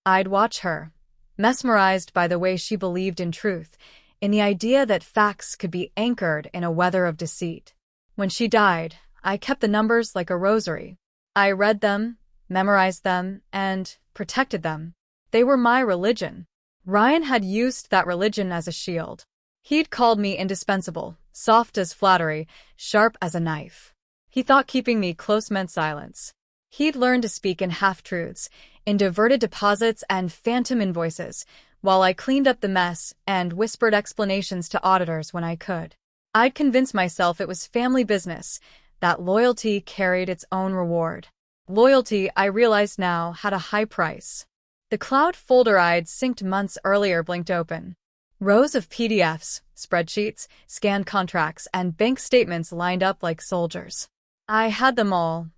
I'd watch her, mesmerized by the way she believed in truth, in the idea that facts could be anchored in a weather of deceit. When she died, I kept the numbers like a rosary. I read them, memorized them, and protected them. They were my religion. Ryan had used that religion as a shield. He'd called me indispensable, soft as flattery, sharp as a knife. He thought keeping me close meant silence. He'd learned to speak in half-truths, in diverted deposits and phantom invoices, while I cleaned up the mess and whispered explanations to auditors when I could. I'd convinced myself it was family business, that loyalty carried its own reward. Loyalty, I realized now, had a high price. The cloud folder I'd synced months earlier blinked open. Rows of PDFs, spreadsheets, scanned contracts, and bank statements lined up like soldiers. I had them all.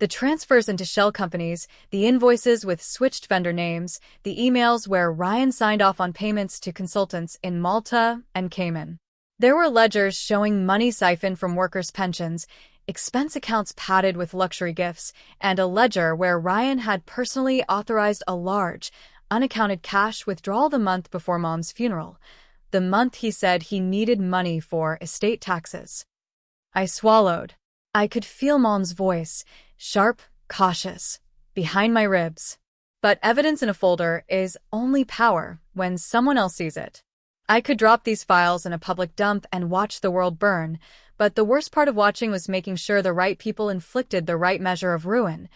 The transfers into shell companies, the invoices with switched vendor names, the emails where Ryan signed off on payments to consultants in Malta and Cayman. There were ledgers showing money siphoned from workers' pensions, expense accounts padded with luxury gifts, and a ledger where Ryan had personally authorized a large, unaccounted cash withdrawal the month before Mom's funeral, the month he said he needed money for estate taxes. I swallowed. I could feel Mom's voice, sharp, cautious, behind my ribs. But evidence in a folder is only power when someone else sees it. I could drop these files in a public dump and watch the world burn, but the worst part of watching was making sure the right people inflicted the right measure of ruin.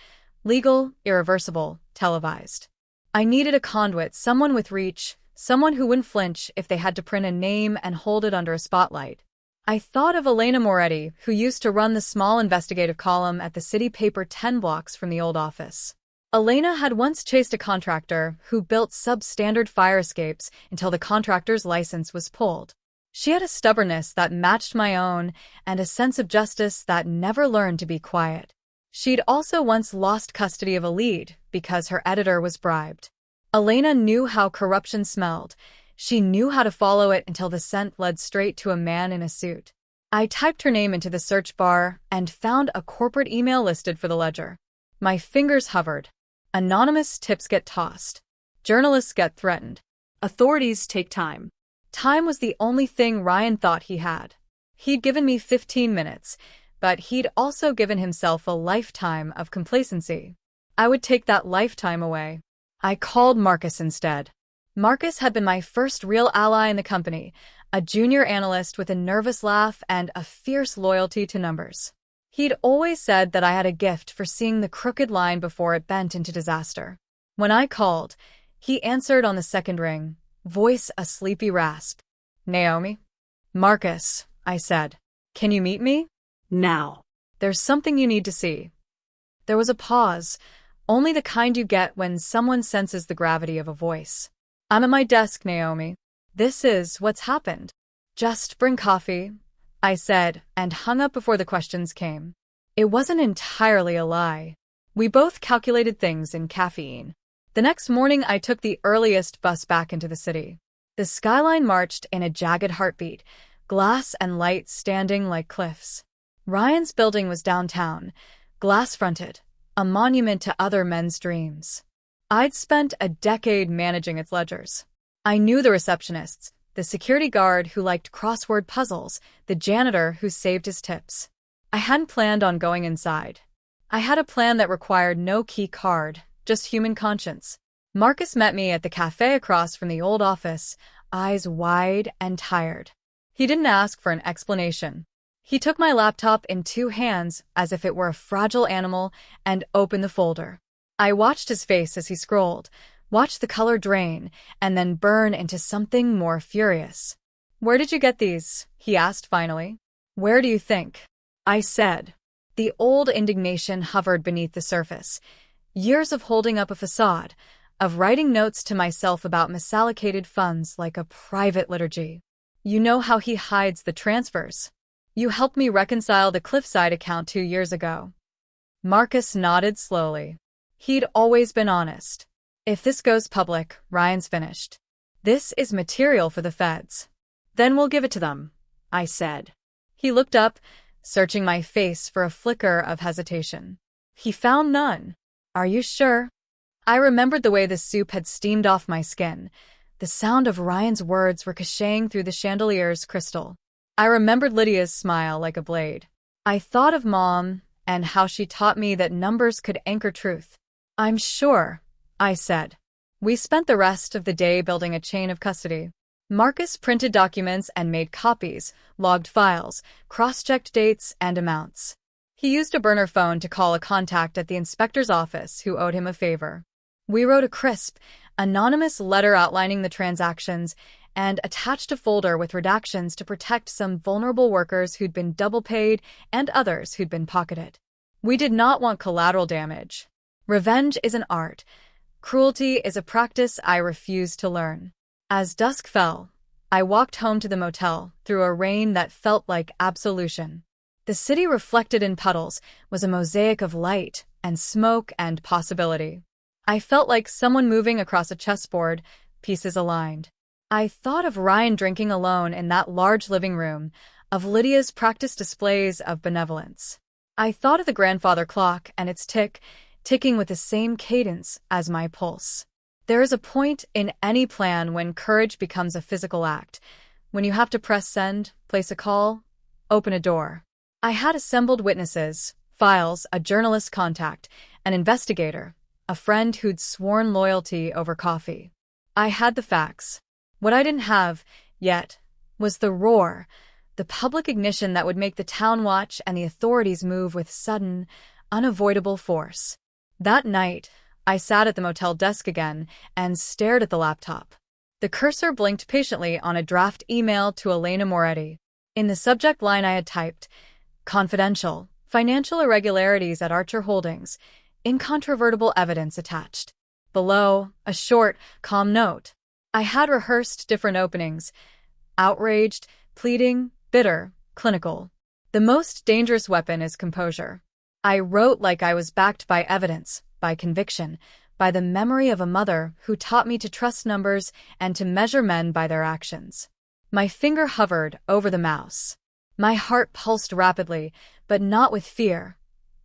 Legal, irreversible, televised. I needed a conduit, someone with reach, someone who wouldn't flinch if they had to print a name and hold it under a spotlight. I thought of Elena Moretti, who used to run the small investigative column at the city paper 10 blocks from the old office. Elena had once chased a contractor who built substandard fire escapes until the contractor's license was pulled. She had a stubbornness that matched my own and a sense of justice that never learned to be quiet. She'd also once lost custody of a lead because her editor was bribed. Elena knew how corruption smelled. She knew how to follow it until the scent led straight to a man in a suit. I typed her name into the search bar and found a corporate email listed for the ledger. My fingers hovered. Anonymous tips get tossed. Journalists get threatened. Authorities take time. Time was the only thing Ryan thought he had. He'd given me 15 minutes, but he'd also given himself a lifetime of complacency. I would take that lifetime away. I called Marcus instead. Marcus had been my first real ally in the company, a junior analyst with a nervous laugh and a fierce loyalty to numbers. He'd always said that I had a gift for seeing the crooked line before it bent into disaster. When I called, he answered on the second ring, voice a sleepy rasp. Naomi? Marcus, I said. Can you meet me? Now. There's something you need to see. There was a pause, only the kind you get when someone senses the gravity of a voice. I'm at my desk, Naomi. This is what's happened. Just bring coffee, I said, and hung up before the questions came. It wasn't entirely a lie. We both calculated things in caffeine. The next morning, I took the earliest bus back into the city. The skyline marched in a jagged heartbeat, glass and light standing like cliffs. Ryan's building was downtown, glass-fronted, a monument to other men's dreams. I'd spent a decade managing its ledgers. I knew the receptionists, the security guard who liked crossword puzzles, the janitor who saved his tips. I hadn't planned on going inside. I had a plan that required no key card, just human conscience. Marcus met me at the cafe across from the old office, eyes wide and tired. He didn't ask for an explanation. He took my laptop in 2 hands as if it were a fragile animal and opened the folder. I watched his face as he scrolled, watched the color drain, and then burn into something more furious. Where did you get these? He asked finally. Where do you think? I said. The old indignation hovered beneath the surface. Years of holding up a facade, of writing notes to myself about misallocated funds like a private liturgy. You know how he hides the transfers. You helped me reconcile the Cliffside account 2 years ago. Marcus nodded slowly. He'd always been honest. If this goes public, Ryan's finished. This is material for the feds. Then we'll give it to them, I said. He looked up, searching my face for a flicker of hesitation. He found none. Are you sure? I remembered the way the soup had steamed off my skin, the sound of Ryan's words ricocheting through the chandelier's crystal. I remembered Lydia's smile like a blade. I thought of Mom and how she taught me that numbers could anchor truth. "I'm sure," I said. We spent the rest of the day building a chain of custody. Marcus printed documents and made copies, logged files, cross-checked dates and amounts. He used a burner phone to call a contact at the inspector's office who owed him a favor. We wrote a crisp, anonymous letter outlining the transactions and attached a folder with redactions to protect some vulnerable workers who'd been double paid and others who'd been pocketed. We did not want collateral damage. Revenge is an art. Cruelty is a practice I refused to learn. As dusk fell, I walked home to the motel through a rain that felt like absolution. The city reflected in puddles was a mosaic of light and smoke and possibility. I felt like someone moving across a chessboard, pieces aligned. I thought of Ryan drinking alone in that large living room, of Lydia's practiced displays of benevolence. I thought of the grandfather clock and its ticking with the same cadence as my pulse. There is a point in any plan when courage becomes a physical act, when you have to press send, place a call, open a door. I had assembled witnesses, files, a journalist contact, an investigator, a friend who'd sworn loyalty over coffee. I had the facts. What I didn't have, yet, was the roar, the public ignition that would make the town watch and the authorities move with sudden, unavoidable force. That night, I sat at the motel desk again and stared at the laptop. The cursor blinked patiently on a draft email to Elena Moretti. In the subject line I had typed, "Confidential, financial irregularities at Archer Holdings, incontrovertible evidence attached." Below, a short, calm note. I had rehearsed different openings. Outraged, pleading, bitter, clinical. The most dangerous weapon is composure. I wrote like I was backed by evidence, by conviction, by the memory of a mother who taught me to trust numbers and to measure men by their actions. My finger hovered over the mouse. My heart pulsed rapidly, but not with fear,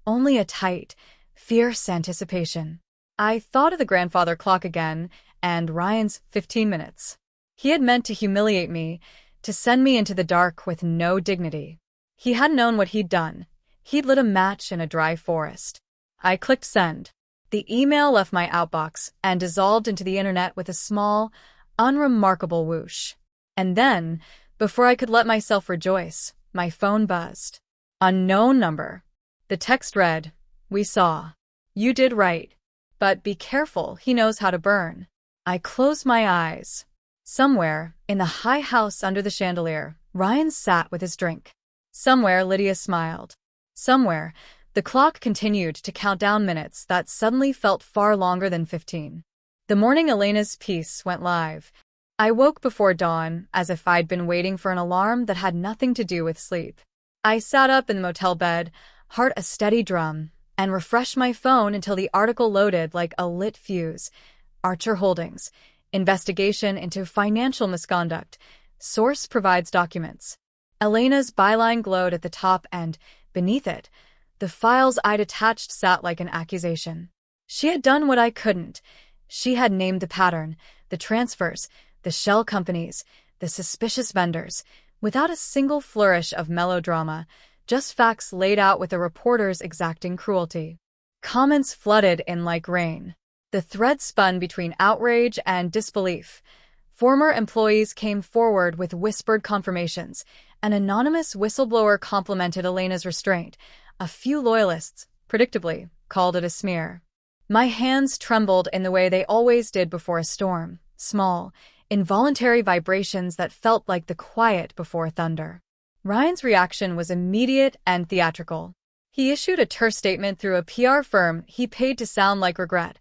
only a tight, fierce anticipation. I thought of the grandfather clock again, and Ryan's 15 minutes. He had meant to humiliate me, to send me into the dark with no dignity. He hadn't known what he'd done. He'd lit a match in a dry forest. I clicked send. The email left my outbox and dissolved into the internet with a small, unremarkable whoosh. And then, before I could let myself rejoice, my phone buzzed. Unknown number. The text read, "We saw. You did right. But be careful, he knows how to burn." I closed my eyes. Somewhere, in the high house under the chandelier, Ryan sat with his drink. Somewhere, Lydia smiled. Somewhere, the clock continued to count down minutes that suddenly felt far longer than 15. The morning Elena's piece went live. I woke before dawn, as if I'd been waiting for an alarm that had nothing to do with sleep. I sat up in the motel bed, heart a steady drum, and refreshed my phone until the article loaded like a lit fuse. Archer Holdings. Investigation into financial misconduct. Source provides documents. Elena's byline glowed at the top and, beneath it, the files I'd attached sat like an accusation. She had done what I couldn't. She had named the pattern, the transfers, the shell companies, the suspicious vendors, without a single flourish of melodrama, just facts laid out with a reporter's exacting cruelty. Comments flooded in like rain. The thread spun between outrage and disbelief. Former employees came forward with whispered confirmations. An anonymous whistleblower complimented Elena's restraint. A few loyalists, predictably, called it a smear. My hands trembled in the way they always did before a storm, small, involuntary vibrations that felt like the quiet before thunder. Ryan's reaction was immediate and theatrical. He issued a terse statement through a PR firm he paid to sound like regret.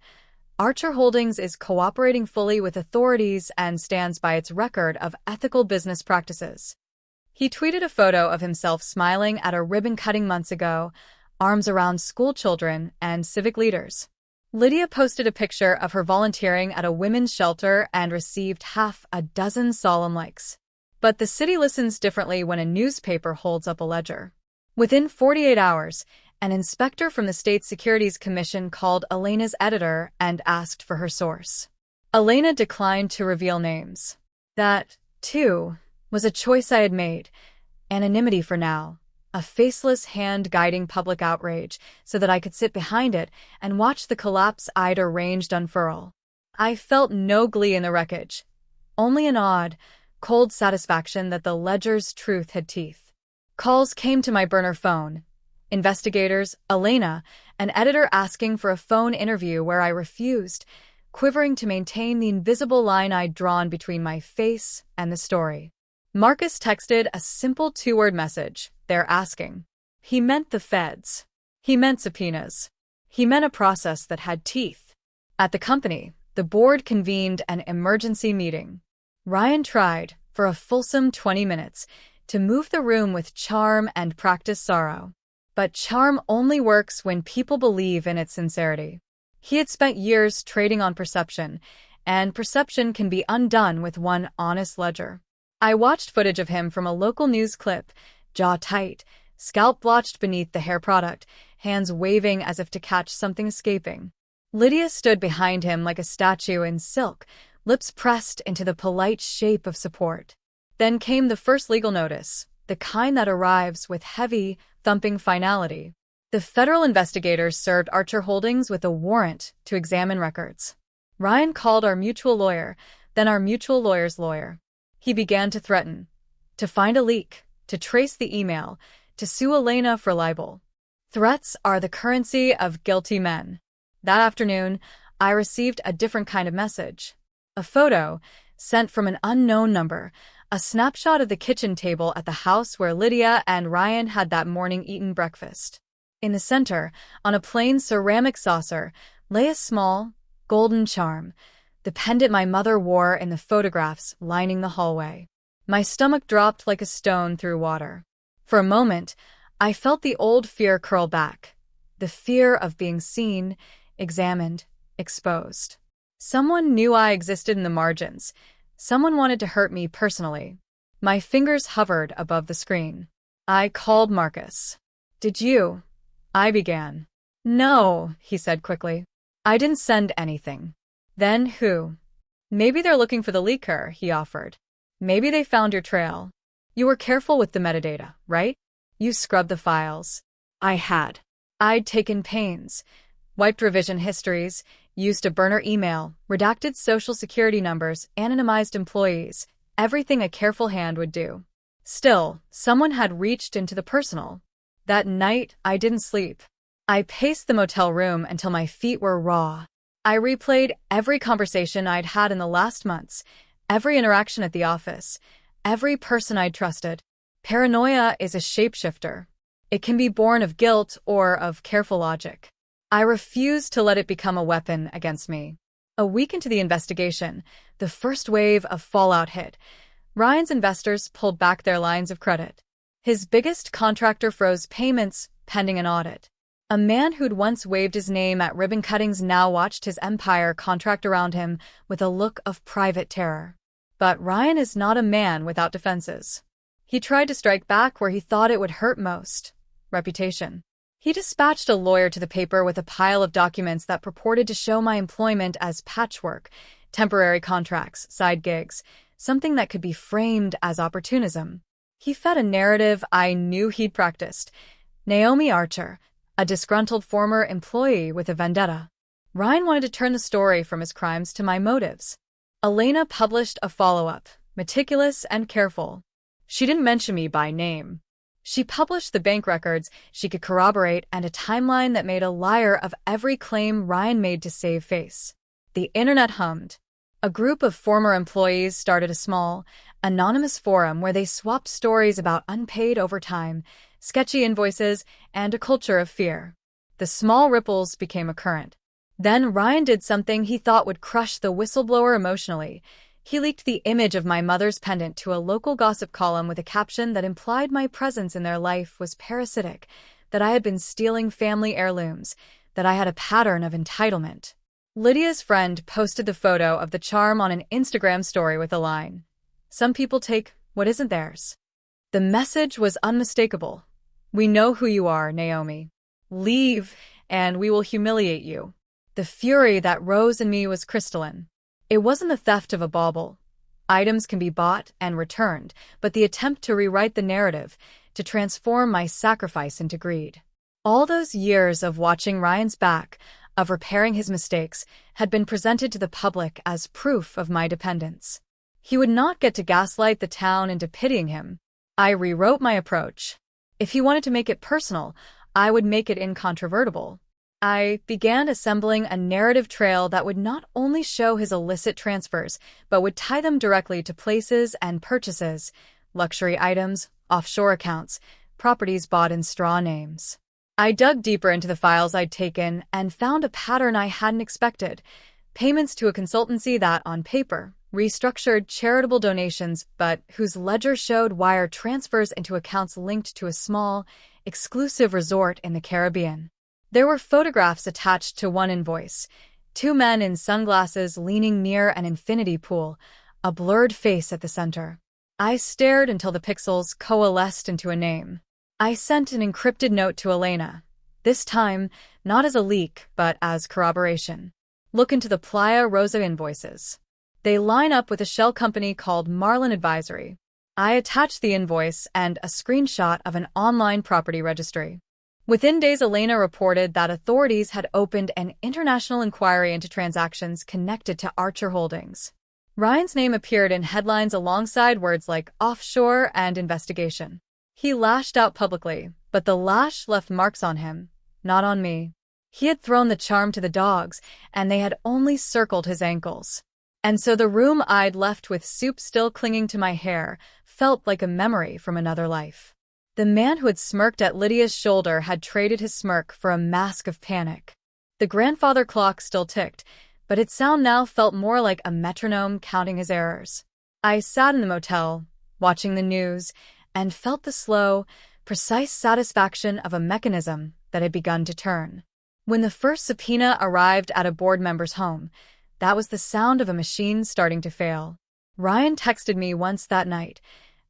Archer Holdings is cooperating fully with authorities and stands by its record of ethical business practices. He tweeted a photo of himself smiling at a ribbon cutting months ago, arms around school children and civic leaders. Lydia posted a picture of her volunteering at a women's shelter and received half a dozen solemn likes. But the city listens differently when a newspaper holds up a ledger. Within 48 hours, An inspector from the State Securities Commission called Elena's editor and asked for her source. Elena declined to reveal names. That, too, was a choice I had made. Anonymity for now. A faceless hand guiding public outrage so that I could sit behind it and watch the collapse I'd arranged unfurl. I felt no glee in the wreckage, only an odd, cold satisfaction that the ledger's truth had teeth. Calls came to my burner phone. Investigators, Elena, an editor asking for a phone interview where I refused, quivering to maintain the invisible line I'd drawn between my face and the story. Marcus texted a simple 2-word message. They're asking. He meant the feds. He meant subpoenas. He meant a process that had teeth. At the company, the board convened an emergency meeting. Ryan tried, for a fulsome 20 minutes, to move the room with charm and practice sorrow. But charm only works when people believe in its sincerity. He had spent years trading on perception, and perception can be undone with one honest ledger. I watched footage of him from a local news clip, jaw tight, scalp blotched beneath the hair product, hands waving as if to catch something escaping. Lydia stood behind him like a statue in silk, lips pressed into the polite shape of support. Then came the first legal notice, the kind that arrives with heavy, thumping finality. The federal investigators served Archer Holdings with a warrant to examine records. Ryan called our mutual lawyer, then our mutual lawyer's lawyer. He began to threaten, to find a leak, to trace the email, to sue Elena for libel. Threats are the currency of guilty men. That afternoon, I received a different kind of message. A photo, sent from an unknown number, a snapshot of the kitchen table at the house where Lydia and Ryan had that morning eaten breakfast. In the center, on a plain ceramic saucer, lay a small, golden charm, the pendant my mother wore in the photographs lining the hallway. My stomach dropped like a stone through water. For a moment, I felt the old fear curl back, the fear of being seen, examined, exposed. Someone knew I existed in the margins. Someone wanted to hurt me personally. My fingers hovered above the screen. I called Marcus. "Did you?" I began. "No," he said quickly. "I didn't send anything." "Then who?" "Maybe they're looking for the leaker," he offered. "Maybe they found your trail. You were careful with the metadata, right? You scrubbed the files." I had. I'd taken pains. Wiped revision histories, used a burner email, redacted social security numbers, anonymized employees, everything a careful hand would do. Still, someone had reached into the personal. That night, I didn't sleep. I paced the motel room until my feet were raw. I replayed every conversation I'd had in the last months, every interaction at the office, every person I'd trusted. Paranoia is a shapeshifter. It can be born of guilt or of careful logic. I refused to let it become a weapon against me. A week into the investigation, the first wave of fallout hit. Ryan's investors pulled back their lines of credit. His biggest contractor froze payments pending an audit. A man who'd once waved his name at ribbon cuttings now watched his empire contract around him with a look of private terror. But Ryan is not a man without defenses. He tried to strike back where he thought it would hurt most: reputation. He dispatched a lawyer to the paper with a pile of documents that purported to show my employment as patchwork, temporary contracts, side gigs, something that could be framed as opportunism. He fed a narrative I knew he'd practiced. Naomi Archer, a disgruntled former employee with a vendetta. Ryan wanted to turn the story from his crimes to my motives. Elena published a follow-up, meticulous and careful. She didn't mention me by name. She published the bank records she could corroborate and a timeline that made a liar of every claim Ryan made to save face. The internet hummed. A group of former employees started a small, anonymous forum where they swapped stories about unpaid overtime, sketchy invoices, and a culture of fear. The small ripples became a current. Then Ryan did something he thought would crush the whistleblower emotionally. He leaked the image of my mother's pendant to a local gossip column with a caption that implied my presence in their life was parasitic, that I had been stealing family heirlooms, that I had a pattern of entitlement. Lydia's friend posted the photo of the charm on an Instagram story with a line, "Some people take what isn't theirs." The message was unmistakable. "We know who you are, Naomi. Leave, and we will humiliate you. The fury that rose in me was crystalline. It wasn't the theft of a bauble. Items can be bought and returned, but the attempt to rewrite the narrative, to transform my sacrifice into greed. All those years of watching Ryan's back, of repairing his mistakes, had been presented to the public as proof of my dependence. He would not get to gaslight the town into pitying him. I rewrote my approach. If he wanted to make it personal, I would make it incontrovertible. I began assembling a narrative trail that would not only show his illicit transfers, but would tie them directly to places and purchases, luxury items, offshore accounts, properties bought in straw names. I dug deeper into the files I'd taken and found a pattern I hadn't expected. Payments to a consultancy that, on paper, restructured charitable donations, but whose ledger showed wire transfers into accounts linked to a small, exclusive resort in the Caribbean. There were photographs attached to one invoice, 2 men in sunglasses leaning near an infinity pool, a blurred face at the center. I stared until the pixels coalesced into a name. I sent an encrypted note to Elena, this time not as a leak, but as corroboration. Look into the Playa Rosa invoices. They line up with a shell company called Marlin Advisory. I attached the invoice and a screenshot of an online property registry. Within days, Elena reported that authorities had opened an international inquiry into transactions connected to Archer Holdings. Ryan's name appeared in headlines alongside words like offshore and investigation. He lashed out publicly, but the lash left marks on him, not on me. He had thrown the charm to the dogs, and they had only circled his ankles. And so the room I'd left with soup still clinging to my hair felt like a memory from another life. The man who had smirked at Lydia's shoulder had traded his smirk for a mask of panic. The grandfather clock still ticked, but its sound now felt more like a metronome counting his errors. I sat in the motel, watching the news, and felt the slow, precise satisfaction of a mechanism that had begun to turn. When the first subpoena arrived at a board member's home, that was the sound of a machine starting to fail. Ryan texted me once that night,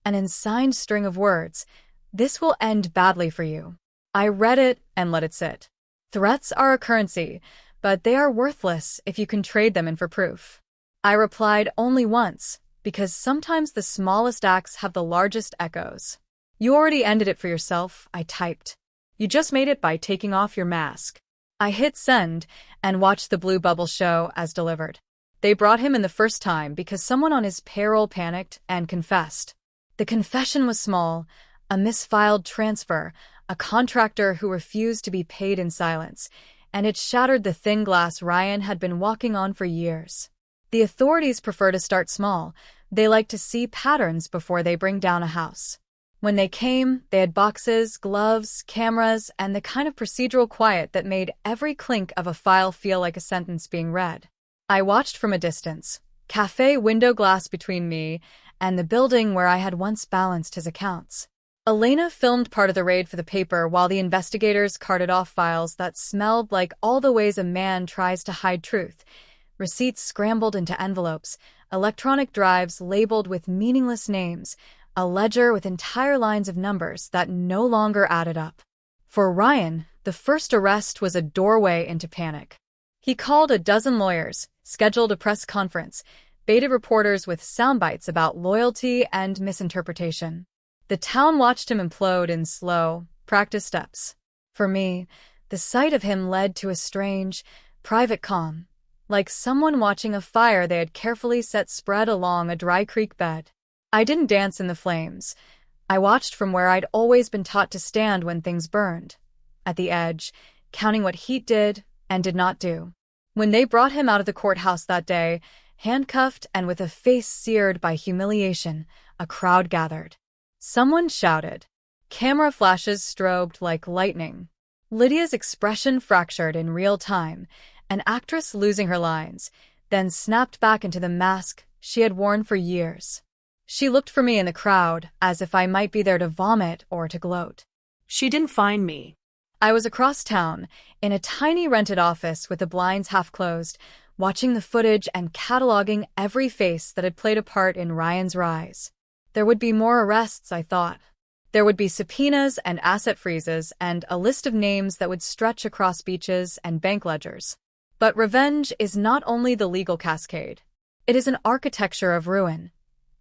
an unsigned string of words, "This will end badly for you." I read it and let it sit. Threats are a currency, but they are worthless if you can trade them in for proof. I replied only once, because sometimes the smallest acts have the largest echoes. "You already ended it for yourself," I typed. "You just made it by taking off your mask." I hit send and watched the blue bubble show as delivered. They brought him in the first time because someone on his payroll panicked and confessed. The confession was small, a misfiled transfer, a contractor who refused to be paid in silence, and it shattered the thin glass Ryan had been walking on for years. The authorities prefer to start small. They like to see patterns before they bring down a house. When they came, they had boxes, gloves, cameras, and the kind of procedural quiet that made every clink of a file feel like a sentence being read. I watched from a distance, cafe window glass between me and the building where I had once balanced his accounts. Elena filmed part of the raid for the paper while the investigators carted off files that smelled like all the ways a man tries to hide truth. Receipts scrambled into envelopes, electronic drives labeled with meaningless names, a ledger with entire lines of numbers that no longer added up. For Ryan, the first arrest was a doorway into panic. He called a dozen lawyers, scheduled a press conference, baited reporters with soundbites about loyalty and misinterpretation. The town watched him implode in slow, practiced steps. For me, the sight of him led to a strange, private calm, like someone watching a fire they had carefully set spread along a dry creek bed. I didn't dance in the flames. I watched from where I'd always been taught to stand when things burned, at the edge, counting what heat did and did not do. When they brought him out of the courthouse that day, handcuffed and with a face seared by humiliation, a crowd gathered. Someone shouted. Camera flashes strobed like lightning. Lydia's expression fractured in real time, an actress losing her lines, then snapped back into the mask she had worn for years. She looked for me in the crowd, as if I might be there to vomit or to gloat. "She didn't find me." I was across town, in a tiny rented office with the blinds half closed, watching the footage and cataloging every face that had played a part in Ryan's rise. There would be more arrests, I thought. There would be subpoenas and asset freezes and a list of names that would stretch across beaches and bank ledgers. But revenge is not only the legal cascade. It is an architecture of ruin.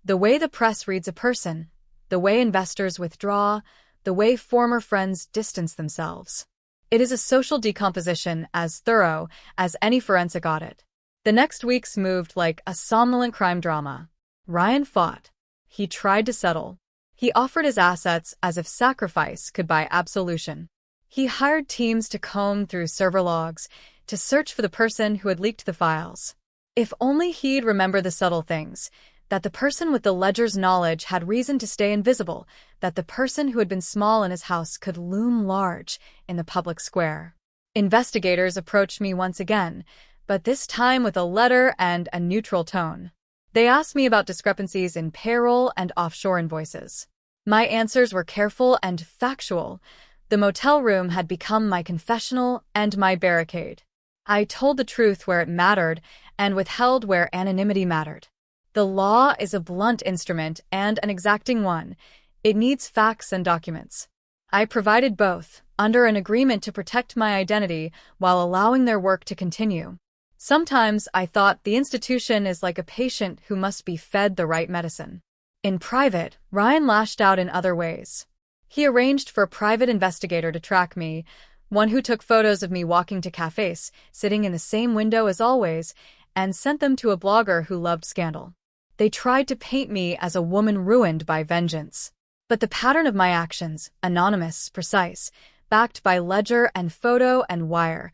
The way the press reads a person, the way investors withdraw, the way former friends distance themselves. It is a social decomposition as thorough as any forensic audit. The next weeks moved like a somnolent crime drama. Ryan fought. He tried to settle. He offered his assets as if sacrifice could buy absolution. He hired teams to comb through server logs, to search for the person who had leaked the files. If only he'd remember the subtle things, that the person with the ledger's knowledge had reason to stay invisible, that the person who had been small in his house could loom large in the public square. Investigators approached me once again, but this time with a letter and a neutral tone. They asked me about discrepancies in payroll and offshore invoices. My answers were careful and factual. The motel room had become my confessional and my barricade. I told the truth where it mattered and withheld where anonymity mattered. The law is a blunt instrument and an exacting one. It needs facts and documents. I provided both, under an agreement to protect my identity while allowing their work to continue. Sometimes I thought the institution is like a patient who must be fed the right medicine. In private, Ryan lashed out in other ways. He arranged for a private investigator to track me, one who took photos of me walking to cafes, sitting in the same window as always, and sent them to a blogger who loved scandal. They tried to paint me as a woman ruined by vengeance. But the pattern of my actions, anonymous, precise, backed by ledger and photo and wire,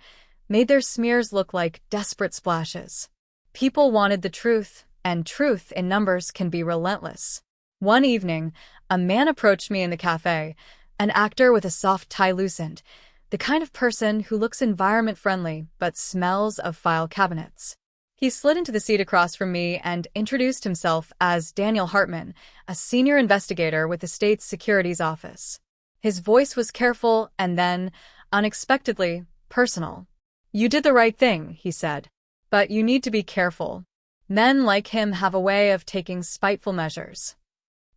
made their smears look like desperate splashes. People wanted the truth, and truth in numbers can be relentless. One evening, a man approached me in the cafe, an actor with a soft tie loosened, the kind of person who looks environment-friendly but smells of file cabinets. He slid into the seat across from me and introduced himself as Daniel Hartman, a senior investigator with the state's securities office. His voice was careful and then, unexpectedly, personal. "You did the right thing," he said. "But you need to be careful. Men like him have a way of taking spiteful measures."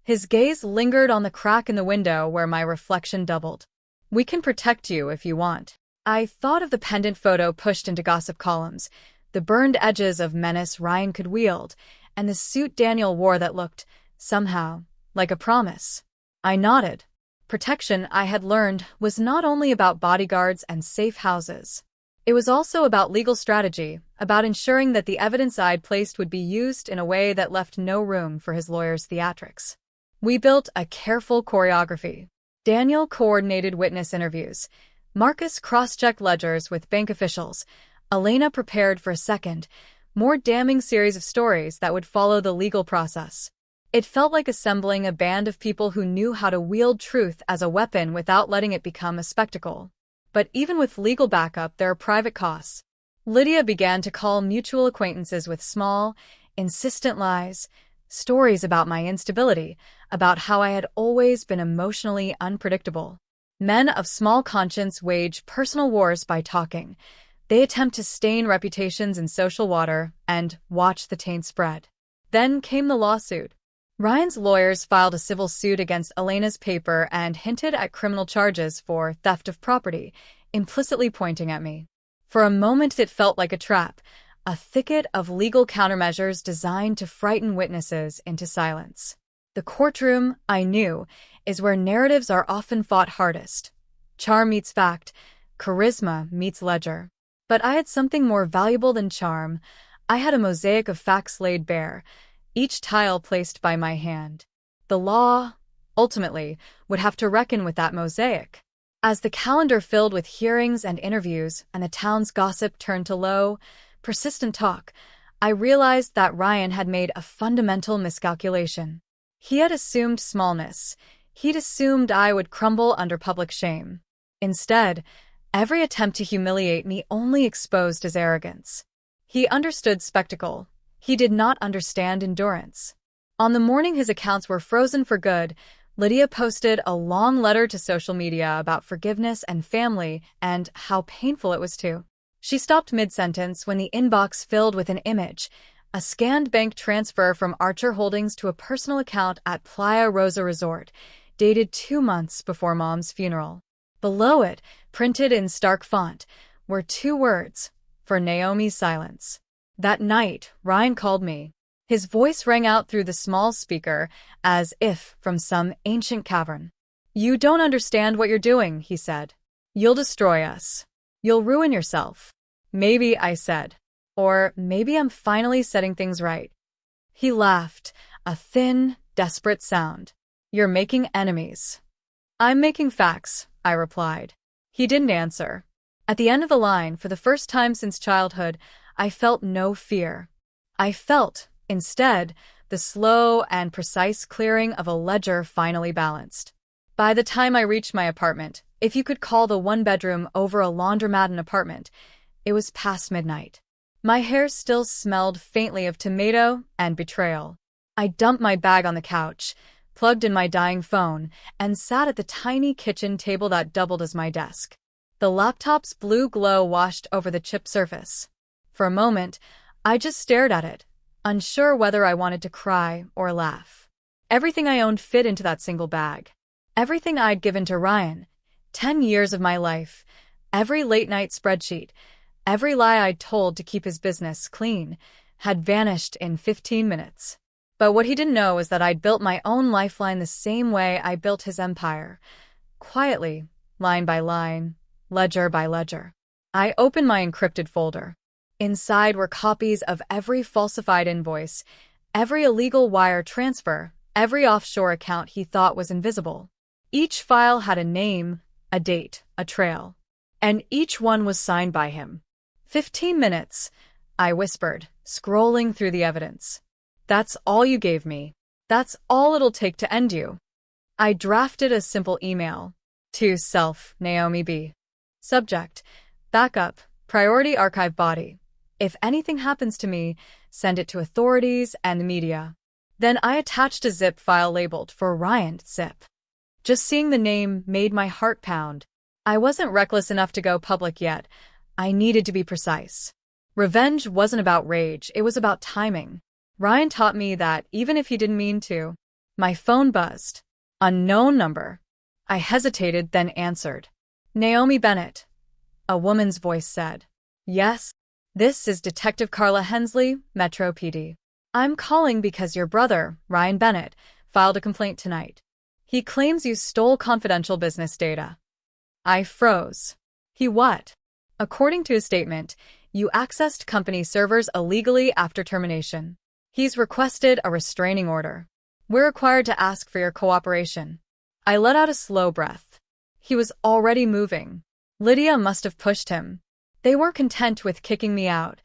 His gaze lingered on the crack in the window where my reflection doubled. "We can protect you if you want." I thought of the pendant photo pushed into gossip columns, the burned edges of menace Ryan could wield, and the suit Daniel wore that looked, somehow, like a promise. I nodded. Protection, I had learned, was not only about bodyguards and safe houses. It was also about legal strategy, about ensuring that the evidence I'd placed would be used in a way that left no room for his lawyer's theatrics. We built a careful choreography. Daniel coordinated witness interviews. Marcus cross-checked ledgers with bank officials. Elena prepared for a second, more damning series of stories that would follow the legal process. It felt like assembling a band of people who knew how to wield truth as a weapon without letting it become a spectacle. But even with legal backup, there are private costs. Lydia began to call mutual acquaintances with small, insistent lies, stories about my instability, about how I had always been emotionally unpredictable. Men of small conscience wage personal wars by talking. They attempt to stain reputations in social water and watch the taint spread. Then came the lawsuit. Ryan's lawyers filed a civil suit against Elena's paper and hinted at criminal charges for theft of property, implicitly pointing at me. For a moment it felt like a trap, a thicket of legal countermeasures designed to frighten witnesses into silence. The courtroom, I knew, is where narratives are often fought hardest. Charm meets fact, charisma meets ledger. But I had something more valuable than charm. I had a mosaic of facts laid bare, each tile placed by my hand. The law, ultimately, would have to reckon with that mosaic. As the calendar filled with hearings and interviews and the town's gossip turned to low, persistent talk, I realized that Ryan had made a fundamental miscalculation. He had assumed smallness. He'd assumed I would crumble under public shame. Instead, every attempt to humiliate me only exposed his arrogance. He understood spectacle. He did not understand endurance. On the morning his accounts were frozen for good, Lydia posted a long letter to social media about forgiveness and family and how painful it was too. She stopped mid-sentence when the inbox filled with an image, a scanned bank transfer from Archer Holdings to a personal account at Playa Rosa Resort, dated 2 months before Mom's funeral. Below it, printed in stark font, were 2 words, for Naomi's silence. That night, Ryan called me. His voice rang out through the small speaker, as if from some ancient cavern. "You don't understand what you're doing," he said. "You'll destroy us. You'll ruin yourself." "Maybe," I said. "Or maybe I'm finally setting things right." He laughed, a thin, desperate sound. "You're making enemies." "I'm making facts," I replied. He didn't answer. At the end of the line, for the first time since childhood, I felt no fear. I felt, instead, the slow and precise clearing of a ledger finally balanced. By the time I reached my apartment, if you could call the one-bedroom over a laundromat an apartment, it was past midnight. My hair still smelled faintly of tomato and betrayal. I dumped my bag on the couch, plugged in my dying phone, and sat at the tiny kitchen table that doubled as my desk. The laptop's blue glow washed over the chipped surface. For a moment, I just stared at it, unsure whether I wanted to cry or laugh. Everything I owned fit into that single bag. Everything I'd given to Ryan, 10 years of my life, every late-night spreadsheet, every lie I'd told to keep his business clean, had vanished in 15 minutes. But what he didn't know is that I'd built my own lifeline the same way I built his empire. Quietly, line by line, ledger by ledger. I opened my encrypted folder. Inside were copies of every falsified invoice, every illegal wire transfer, every offshore account he thought was invisible. Each file had a name, a date, a trail. And each one was signed by him. 15 minutes, I whispered, scrolling through the evidence. That's all you gave me. That's all it'll take to end you. I drafted a simple email. To self, Naomi B. Subject: Backup, Priority Archive Body. If anything happens to me, send it to authorities and the media. Then I attached a zip file labeled for Ryan Zip. Just seeing the name made my heart pound. I wasn't reckless enough to go public yet. I needed to be precise. Revenge wasn't about rage, it was about timing. Ryan taught me that even if he didn't mean to. My phone buzzed. Unknown number. I hesitated, then answered. Naomi Bennett. A woman's voice said. Yes. This is Detective Carla Hensley, Metro PD. I'm calling because your brother, Ryan Bennett, filed a complaint tonight. He claims you stole confidential business data. I froze. He what? According to his statement, you accessed company servers illegally after termination. He's requested a restraining order. We're required to ask for your cooperation. I let out a slow breath. He was already moving. Lydia must have pushed him. They weren't content with kicking me out.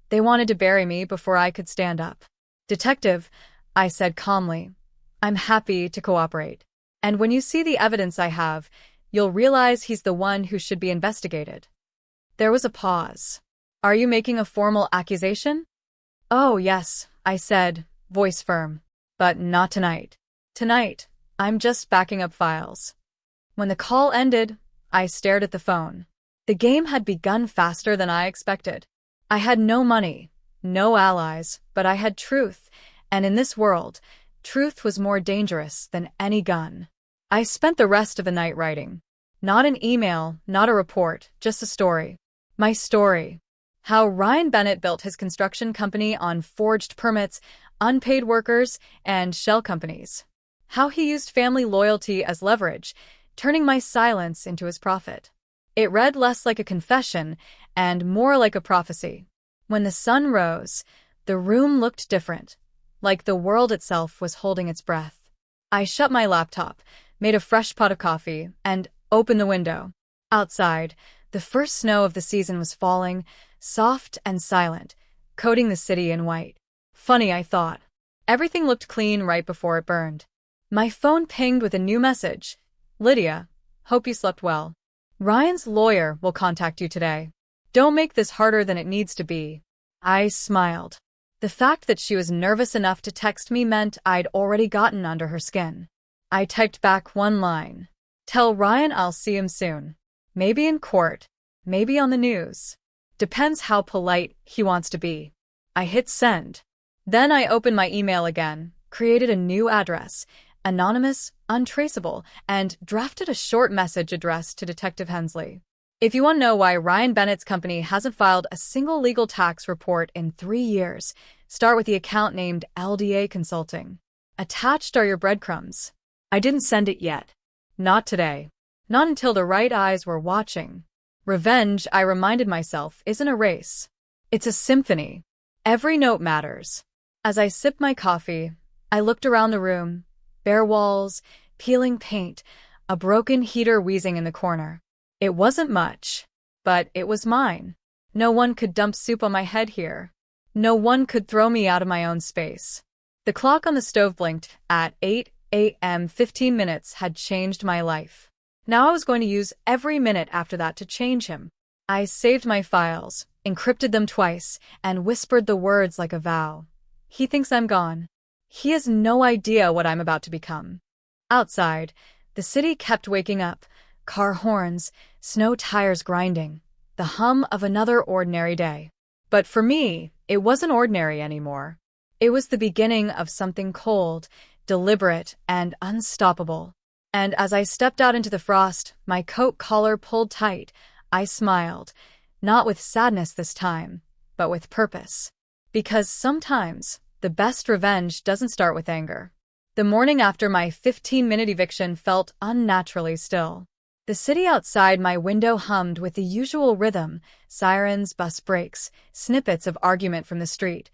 They wanted to bury me before I could stand up. Detective, I said calmly, I'm happy to cooperate. And when you see the evidence I have, you'll realize he's the one who should be investigated. There was a pause. Are you making a formal accusation? Oh, yes, I said, voice firm. But not tonight. Tonight, I'm just backing up files. When the call ended, I stared at the phone. The game had begun faster than I expected. I had no money, no allies, but I had truth, and in this world, truth was more dangerous than any gun. I spent the rest of the night writing. Not an email, not a report, just a story. My story. How Ryan Bennett built his construction company on forged permits, unpaid workers, and shell companies. How he used family loyalty as leverage, turning my silence into his profit. It read less like a confession and more like a prophecy. When the sun rose, the room looked different, like the world itself was holding its breath. I shut my laptop, made a fresh pot of coffee, and opened the window. Outside, the first snow of the season was falling, soft and silent, coating the city in white. Funny, I thought. Everything looked clean right before it burned. My phone pinged with a new message. Lydia, hope you slept well. Ryan's lawyer will contact you today. Don't make this harder than it needs to be. I smiled. The fact that she was nervous enough to text me meant I'd already gotten under her skin. I typed back one line. Tell Ryan I'll see him soon. Maybe in court, maybe on the news. Depends how polite he wants to be. I hit send. Then I opened my email again, created a new address, anonymous, untraceable, and drafted a short message addressed to Detective Hensley. If you want to know why Ryan Bennett's company hasn't filed a single legal tax report in 3 years, start with the account named LDA Consulting. Attached are your breadcrumbs. I didn't send it yet. Not today. Not until the right eyes were watching. Revenge, I reminded myself, isn't a race. It's a symphony. Every note matters. As I sipped my coffee, I looked around the room. Bare walls, peeling paint, a broken heater wheezing in the corner. It wasn't much, but it was mine. No one could dump soup on my head here. No one could throw me out of my own space. The clock on the stove blinked at 8 a.m. 15 minutes had changed my life. Now I was going to use every minute after that to change him. I saved my files, encrypted them twice, and whispered the words like a vow. He thinks I'm gone. He has no idea what I'm about to become. Outside, the city kept waking up. Car horns, snow tires grinding, the hum of another ordinary day. But for me, it wasn't ordinary anymore. It was the beginning of something cold, deliberate, and unstoppable. And as I stepped out into the frost, my coat collar pulled tight, I smiled, not with sadness this time, but with purpose. Because sometimes, the best revenge doesn't start with anger. The morning after my 15-minute eviction felt unnaturally still. The city outside my window hummed with the usual rhythm, sirens, bus brakes, snippets of argument from the street.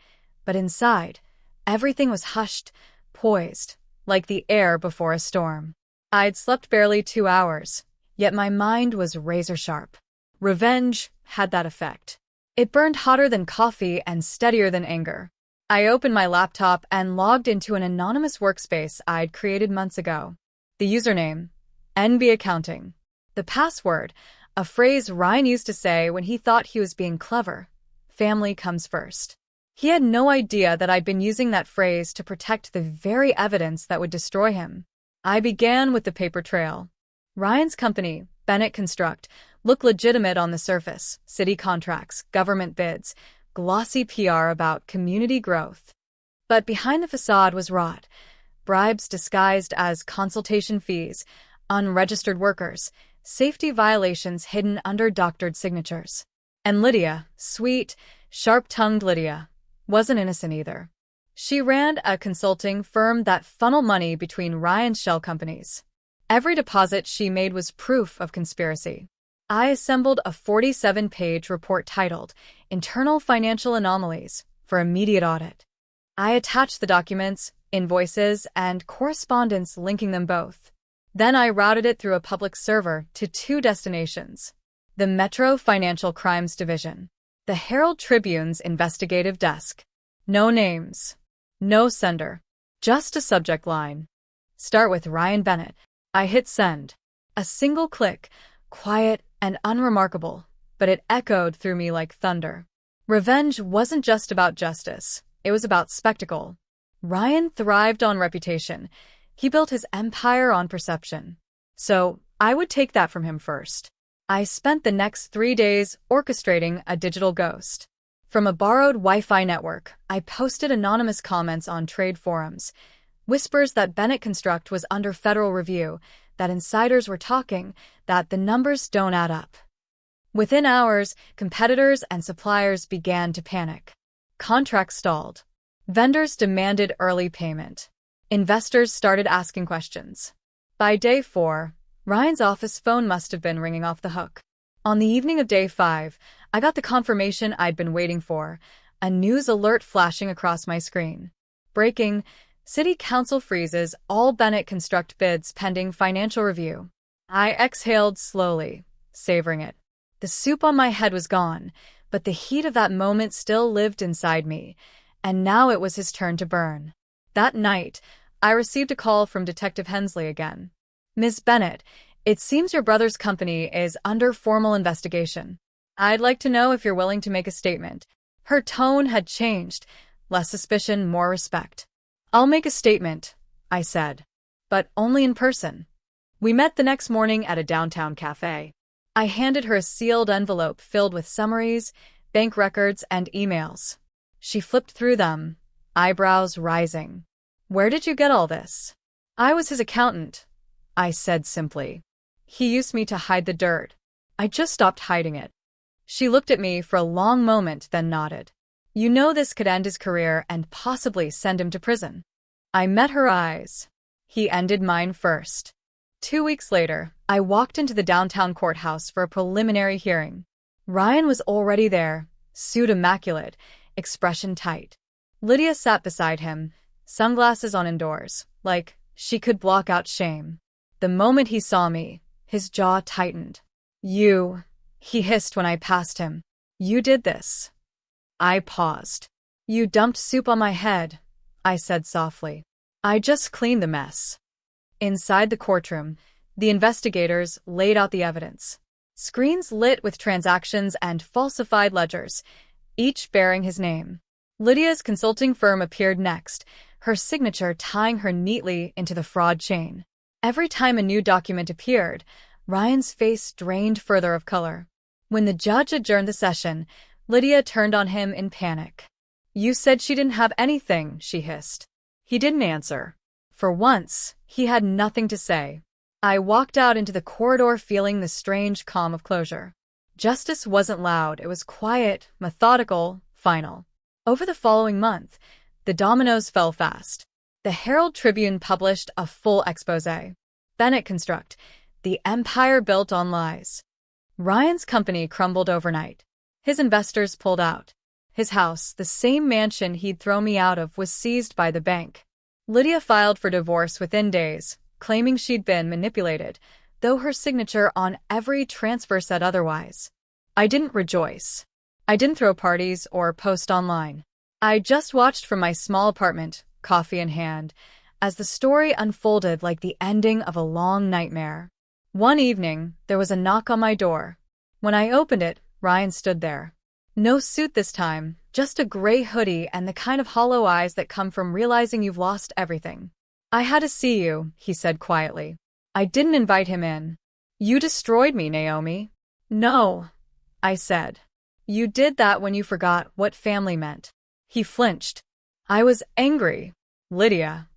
But inside, everything was hushed, poised, like the air before a storm. I'd slept barely 2 hours, yet my mind was razor-sharp. Revenge had that effect. It burned hotter than coffee and steadier than anger. I opened my laptop and logged into an anonymous workspace I'd created months ago. The username, NB Accounting. The password, a phrase Ryan used to say when he thought he was being clever. Family comes first. He had no idea that I'd been using that phrase to protect the very evidence that would destroy him. I began with the paper trail. Ryan's company, Bennett Construct, looked legitimate on the surface. City contracts, government bids, glossy PR about community growth. But behind the facade was rot. Bribes disguised as consultation fees, unregistered workers, safety violations hidden under doctored signatures. And Lydia, sweet, sharp-tongued Lydia, wasn't innocent either. She ran a consulting firm that funneled money between Ryan's shell companies. Every deposit she made was proof of conspiracy. I assembled a 47-page report titled Internal Financial Anomalies for immediate audit. I attached the documents, invoices, and correspondence linking them both. Then I routed it through a public server to 2 destinations: the Metro Financial Crimes Division, the Herald Tribune's investigative desk. No names, no sender, just a subject line. Start with Ryan Bennett. I hit send. A single click, quiet and unremarkable, but it echoed through me like thunder. Revenge wasn't just about justice, it was about spectacle. Ryan thrived on reputation. He built his empire on perception. So, I would take that from him first. I spent the next 3 days orchestrating a digital ghost. From a borrowed Wi-Fi network, I posted anonymous comments on trade forums, whispers that Bennett Construct was under federal review, that insiders were talking, that the numbers don't add up. Within hours, competitors and suppliers began to panic. Contracts stalled. Vendors demanded early payment. Investors started asking questions. By day 4, Ryan's office phone must have been ringing off the hook. On the evening of day 5, I got the confirmation I'd been waiting for, a news alert flashing across my screen. Breaking: City Council freezes all Bennett Construct bids pending financial review. I exhaled slowly, savoring it. The soup on my head was gone, but the heat of that moment still lived inside me, and now it was his turn to burn. That night, I received a call from Detective Hensley again. Ms. Bennett, it seems your brother's company is under formal investigation. I'd like to know if you're willing to make a statement. Her tone had changed. Less suspicion, more respect. I'll make a statement, I said. But only in person. We met the next morning at a downtown cafe. I handed her a sealed envelope filled with summaries, bank records, and emails. She flipped through them, eyebrows rising. Where did you get all this? I was his accountant, I said simply. He used me to hide the dirt. I just stopped hiding it. She looked at me for a long moment, then nodded. You know this could end his career and possibly send him to prison. I met her eyes. He ended mine first. 2 weeks later, I walked into the downtown courthouse for a preliminary hearing. Ryan was already there, suit immaculate, expression tight. Lydia sat beside him, sunglasses on indoors, like she could block out shame. The moment he saw me, his jaw tightened. You, he hissed when I passed him. You did this. I paused. You dumped soup on my head, I said softly. I just cleaned the mess. Inside the courtroom, the investigators laid out the evidence. Screens lit with transactions and falsified ledgers, each bearing his name. Lydia's consulting firm appeared next, her signature tying her neatly into the fraud chain. Every time a new document appeared, Ryan's face drained further of color. When the judge adjourned the session, Lydia turned on him in panic. You said she didn't have anything, she hissed. He didn't answer. For once, he had nothing to say. I walked out into the corridor feeling the strange calm of closure. Justice wasn't loud, it was quiet, methodical, final. Over the following month, the dominoes fell fast. The Herald Tribune published a full exposé. Bennett Construct, the empire built on lies. Ryan's company crumbled overnight. His investors pulled out. His house, the same mansion he'd thrown me out of, was seized by the bank. Lydia filed for divorce within days, claiming she'd been manipulated, though her signature on every transfer said otherwise. I didn't rejoice. I didn't throw parties or post online. I just watched from my small apartment, coffee in hand, as the story unfolded like the ending of a long nightmare. One evening, there was a knock on my door. When I opened it, Ryan stood there. No suit this time, just a gray hoodie and the kind of hollow eyes that come from realizing you've lost everything. I had to see you, he said quietly. I didn't invite him in. You destroyed me, Naomi. No, I said. You did that when you forgot what family meant. He flinched. I was angry. Lydia.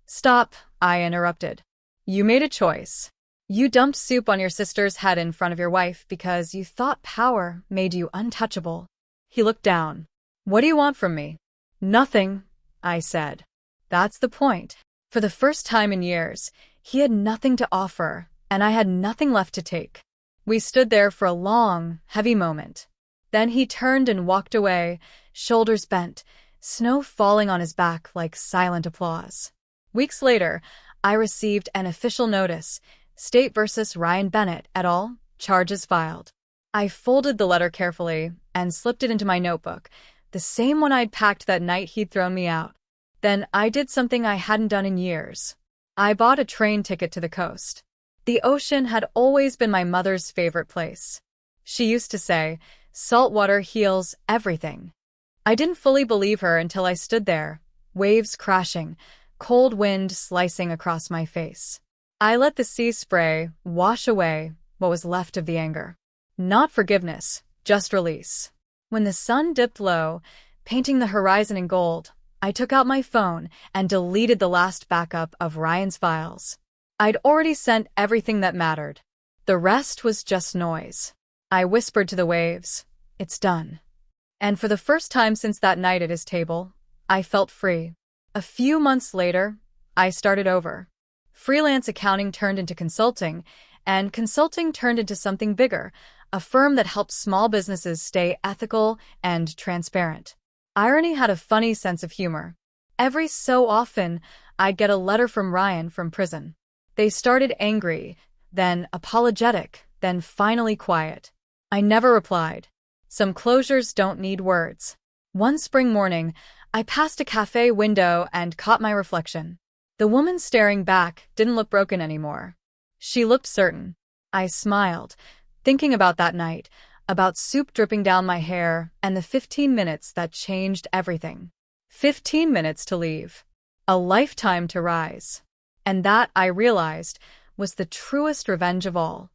Stop, I interrupted. You made a choice. You dumped soup on your sister's head in front of your wife because you thought power made you untouchable. He looked down. What do you want from me? Nothing, I said. That's the point. For the first time in years, he had nothing to offer, and I had nothing left to take. We stood there for a long, heavy moment. Then he turned and walked away, shoulders bent, snow falling on his back like silent applause. Weeks later, I received an official notice, State versus Ryan Bennett et al., charges filed. I folded the letter carefully and slipped it into my notebook, the same one I'd packed that night he'd thrown me out. Then I did something I hadn't done in years. I bought a train ticket to the coast. The ocean had always been my mother's favorite place. She used to say, salt water heals everything. I didn't fully believe her until I stood there, waves crashing, cold wind slicing across my face. I let the sea spray wash away what was left of the anger. Not forgiveness, just release. When the sun dipped low, painting the horizon in gold, I took out my phone and deleted the last backup of Ryan's files. I'd already sent everything that mattered. The rest was just noise. I whispered to the waves, it's done. And for the first time since that night at his table, I felt free. A few months later, I started over. Freelance accounting turned into consulting, and consulting turned into something bigger, a firm that helped small businesses stay ethical and transparent. Irony had a funny sense of humor. Every so often, I'd get a letter from Ryan from prison. They started angry, then apologetic, then finally quiet. I never replied. Some closures don't need words. One spring morning, I passed a cafe window and caught my reflection. The woman staring back didn't look broken anymore. She looked certain. I smiled, thinking about that night, about soup dripping down my hair and the 15 minutes that changed everything. 15 minutes to leave. A lifetime to rise. And that, I realized, was the truest revenge of all.